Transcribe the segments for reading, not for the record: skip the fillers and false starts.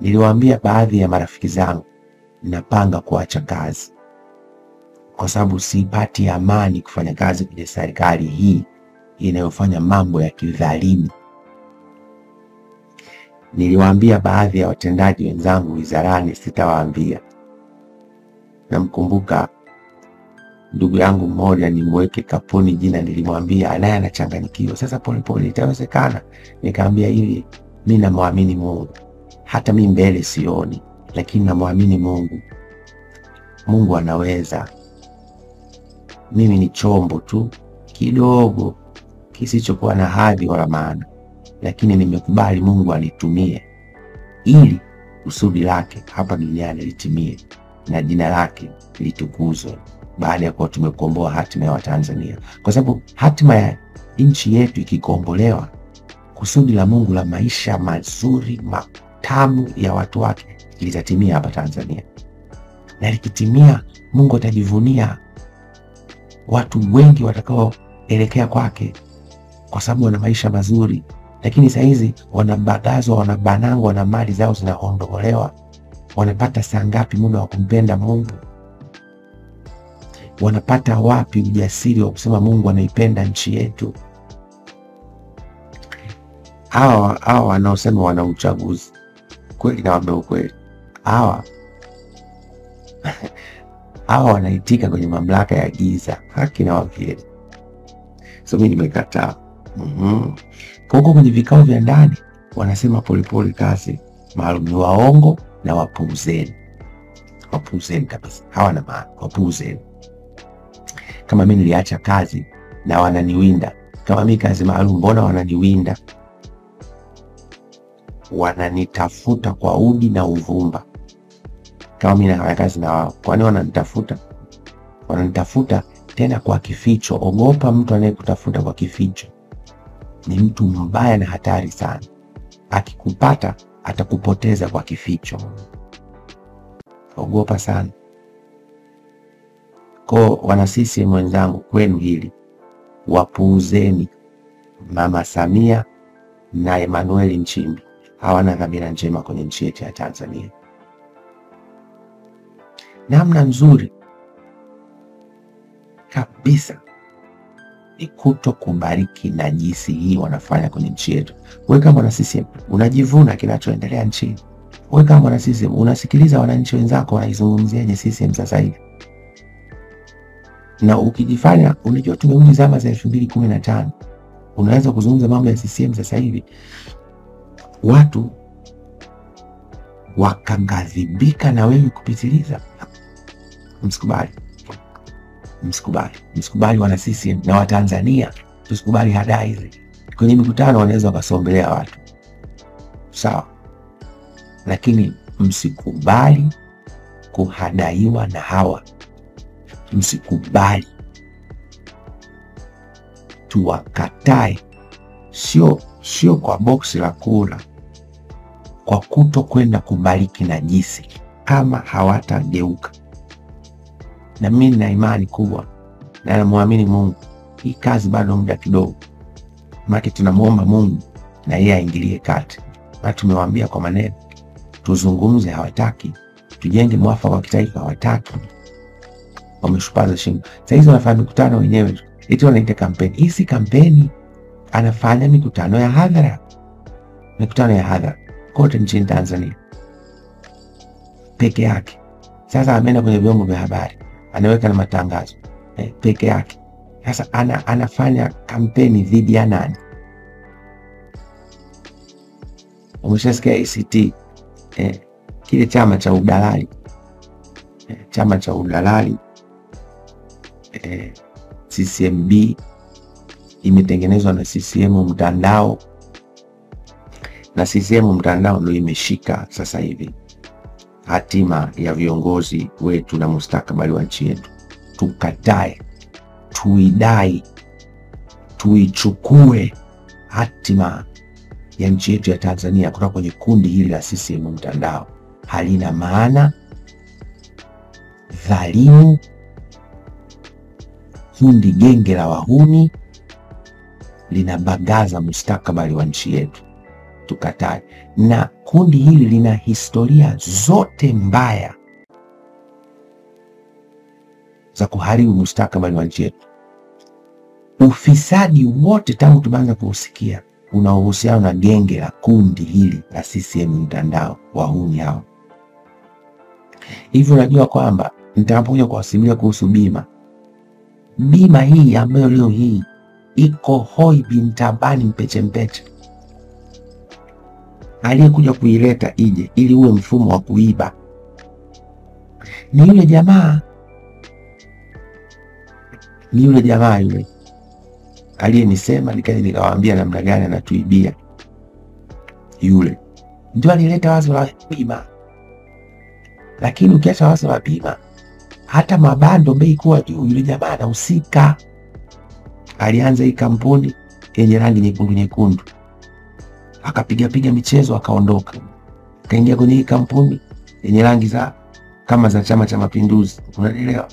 Niliwaambia baadhi ya marafiki zangu napanga kuacha kazi kwa sababu sipati amani kufanya kazi kwenye serikali hii inayofanya mambo ya kidhalimu. Niliwaambia baadhi ya watendaji wenzangu wizarani sitawaambia. Namkumbuka ndugu yangu mmoja, nimweke kapuni jina, nilimwambia naye anachanganyikiwa. Sasa polepole itawezekana. Nikamwambia hivi, mimi namwamini Mungu. Hata mimi mbele sioni, lakini namwamini Mungu. Mungu anaweza. Mimi ni chombo tu kidogo kisichokuwa na hadhi wala maana, lakini nimekubali Mungu anitumie ili kusudi lake hapa duniani litimie na jina lake litukuzwe baada ya kuwa tumekomboa hatima ya Watanzania. Kwa sababu hatima ya nchi yetu ikikombolewa, kusudi la Mungu la maisha mazuri matamu ya watu wake litatimia hapa Tanzania. Na likitimia, Mungu atajivunia watu wengi watakaoelekea kwake kwa sababu wana maisha mazuri. Lakini saa hizi wanabagazwa, wanabanangwa na mali zao zinaondolewa. Wanapata saa ngapi muda wa kumpenda Mungu? Wanapata wapi ujasiri wa kusema Mungu anaipenda nchi yetu? Hawa wanaosema wana uchaguzi, kweli nawaambia ukweli, hawa wanaitika kwenye mamlaka ya giza. Haki na wavyeli. So mimi nimekataa. Kwa huko kwenye vikao vya ndani wanasema polepole kazi maalum ni waongo na wapuuzeni. Wapuuzeni kabisa. Hawana maana. Wapuuzeni. Kama mimi niliacha kazi na wananiwinda, kama mimi kazi maalum, mbona wananiwinda? Wananitafuta kwa udi na uvumba. Kama mimi nafanya kazi na wao, kwani wananitafuta? Wananitafuta tena kwa kificho. Ogopa mtu anayekutafuta kwa kificho. Ni mtu mbaya na hatari sana. Akikupata atakupoteza kwa kificho. Ogopa sana. Kwa wana CCM wenzangu, kwenu hili, wapuuzeni Mama Samia na Emmanuel Nchimbi. Hawana dhamira njema kwenye nchi yetu ya Tanzania. Namna nzuri kabisa ni kutokubariki najisi hii wanafanya kwenye nchi yetu. Wewe kama mwana CCM unajivuna kinachoendelea nchini. Wewe kama mwana CCM unasikiliza wananchi wenzako wanaizungumziaje CCM sasa hivi. Na ukijifanya unajua tumerudi zama za 2015, unaweza kuzungumza mambo ya CCM sasa hivi, watu wakaghadhibika na wewe kupitiliza. Msikubali. Msikubali wana CCM na Watanzania. Tusikubali hadaa hizi. Kwenye mikutano wanaweza wakasombelea watu, sawa, lakini msikubali kuhadaiwa na hawa. Msikubali. Tuwakatae. Sio kwa boksi la kula, kwa kuto kwenda kubariki najisi kama hawatageuka. Na mimi nina imani kubwa na namwamini Mungu. Hii kazi bado muda kidogo. Maana tunamuomba Mungu na yeye aingilie kati. Na tumewaambia kwa maneno, tuzungumze, hawataki. Tujenge mwafaka wa kitaifa, hawataki. Wameshupaza shingo. Sasa hizo wanafanya mikutano wenyewe. Eti wanaita kampeni. Hii si kampeni. Anafanya mikutano ya hadhara. Mikutano ya hadhara kote nchini Tanzania peke yake. Sasa ameenda kwenye vyombo vya habari, anaweka na matangazo peke yake. Sasa anafanya kampeni dhidi ya nani? Umeshasikia ACT, kile chama cha udalali, chama cha udalali, CCMB imetengenezwa na CCM mtandao, na CCM mtandao ndio imeshika sasa hivi hatima ya viongozi wetu na mustakabali wa nchi yetu. Tukatae, tuidai, tuichukue hatima ya nchi yetu ya Tanzania kutoka kwenye kundi hili la CCM mtandao. Halina maana, dhalimu, kundi genge la wahuni, linabagaza mustakabali wa nchi yetu. tukatae. Na kundi hili lina historia zote mbaya za kuharibu mustakabali wa nchi yetu. Ufisadi wote tangu tumeanza kuusikia unaohusiana na genge la kundi hili la CCM mtandao, wahuni hao. Hivyo unajua kwamba nitakapokuja kuwasimulia kuhusu bima hii ambayo leo hii iko hoi bin tabani mpeche mpeche, aliyekuja kuileta ije ili uwe mfumo wa kuiba ni yule jamaa yule aliyenisema nikaje nikawaambia namna gani anatuibia. Yule ndio alileta wazo la bima. Lakini ukiacha wazo la bima, hata mabando bei kuwa juu, yule jamaa anahusika. Alianza hii kampuni yenye rangi nyekundu, akapiga michezo akaondoka. Kaingia kwenye hii kampuni yenye rangi za kama za Chama cha Mapinduzi, unaelewa?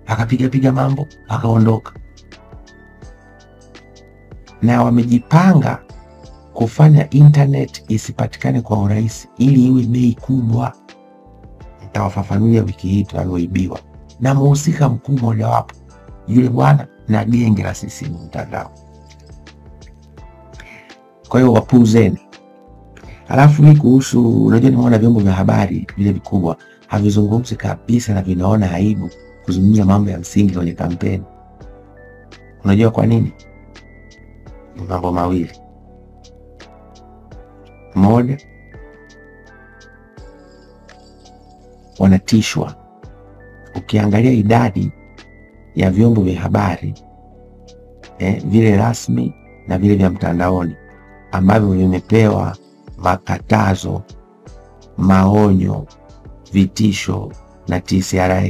Akapiga mambo akaondoka. Na wamejipanga kufanya internet isipatikane kwa urahisi ili iwe bei kubwa. Nitawafafanulia wiki hii tulioibiwa na mhusika mkuu mmoja wapo yule bwana na genge la CCM mtandao. Kwa hiyo wapuuzeni. Alafu hii kuhusu, unajua nimeona vyombo vya habari vile vikubwa havizungumzi kabisa na vinaona aibu kuzungumza mambo ya msingi kwenye kampeni. Unajua kwa nini? Mambo mawili. Moja, wanatishwa. Ukiangalia idadi ya vyombo vya habari vile rasmi na vile vya mtandaoni ambavyo vimepewa makatazo, maonyo, vitisho na TCRA,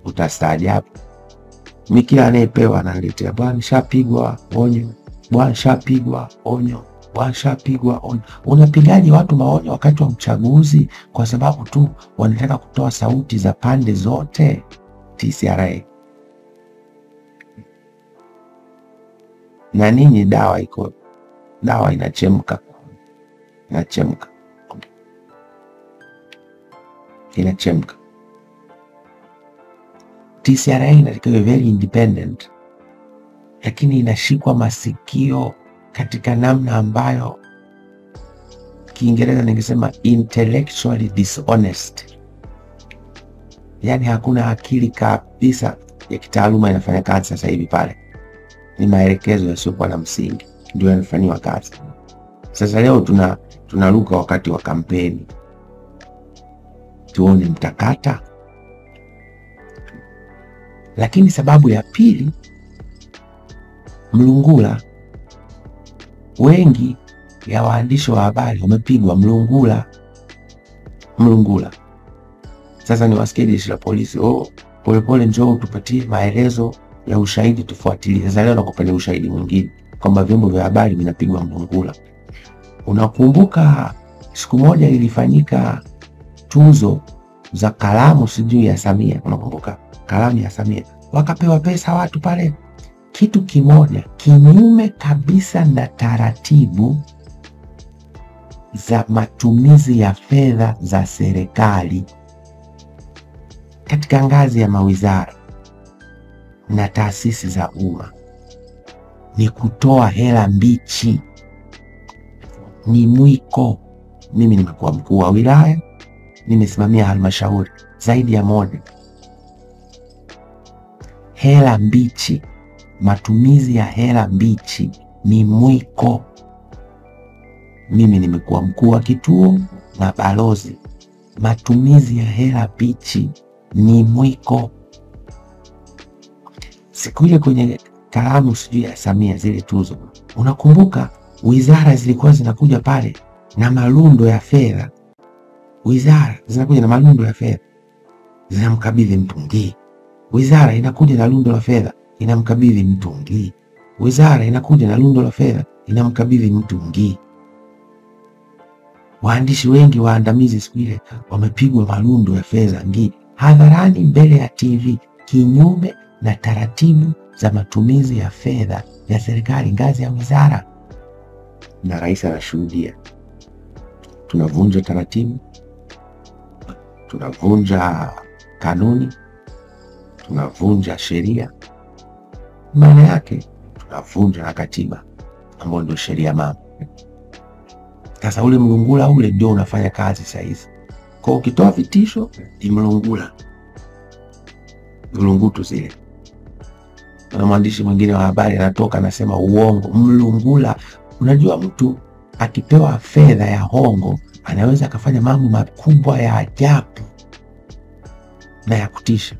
utastaajabu. Mimi kila anayepewa ananiletea, bwana shapigwa onyo, bwana shapigwa onyo, bwana shapigwa onyo. Unapigaje watu maonyo wakati wa uchaguzi kwa sababu tu wanataka kutoa sauti za pande zote? TCRA. Na nini dawa iko? Dawa inachemka. TCRA inatakiwa very independent, lakini inashikwa masikio katika namna ambayo Kiingereza ningesema intellectually dishonest. Yani hakuna akili kabisa ya kitaaluma inafanya kazi sasa hivi pale. Ni maelekezo yasiyokuwa na msingi ndio yanafanywa kazi. Sasa leo tunaruka wakati wa kampeni. Tuone mtakata. Lakini sababu ya pili, mlungula. Wengi ya waandishi wa habari wamepigwa mlungula. Sasa ni wasikie jeshi la polisi, polepole njoo tupatie maelezo ya ushahidi tufuatilie. Sasa leo nakupeni ushahidi mwingine kwamba vyombo vya habari vinapigwa mlungula. Unakumbuka siku moja ilifanyika tuzo za kalamu sijui ya Samia. Unakumbuka kalamu ya Samia? Wakapewa pesa watu pale. Kitu kimoja kinyume kabisa na taratibu za matumizi ya fedha za serikali katika ngazi ya mawizara na taasisi za umma ni kutoa hela mbichi. Ni mwiko. Mimi nimekuwa mkuu wa wilaya, nimesimamia halmashauri zaidi ya moja. Hela mbichi, matumizi ya hela mbichi ni mwiko. Mimi nimekuwa mkuu wa kituo na balozi. Matumizi ya hela mbichi ni mwiko. Siku ile kwenye kalamu sijui ya Samia zile tuzo, unakumbuka wizara zilikuwa zinakuja pale na malundo ya fedha. Wizara zinakuja na malundo ya fedha, zinamkabidhi Mtungi. Wizara inakuja na lundo la fedha, inamkabidhi Mtungi. Wizara inakuja na lundo la fedha, inamkabidhi Mtungi. Waandishi wengi waandamizi siku ile wamepigwa malundo ya fedha hadharani mbele ya TV, kinyume na taratibu za matumizi ya fedha ya serikali ngazi ya wizara. Na rais anashuhudia. tunavunja taratibu, tunavunja kanuni, tunavunja sheria. Maana yake tunavunja na katiba ambayo ndio sheria mama. Sasa ule mlungula ule ndio unafanya kazi sasa hivi. Kwa ukitoa vitisho ni mlungula, mlungutu zile. Na mwandishi mwingine wa habari anatoka anasema uongo, mlungula. Unajua mtu akipewa fedha ya hongo anaweza akafanya mambo makubwa ya ajabu na ya kutisha.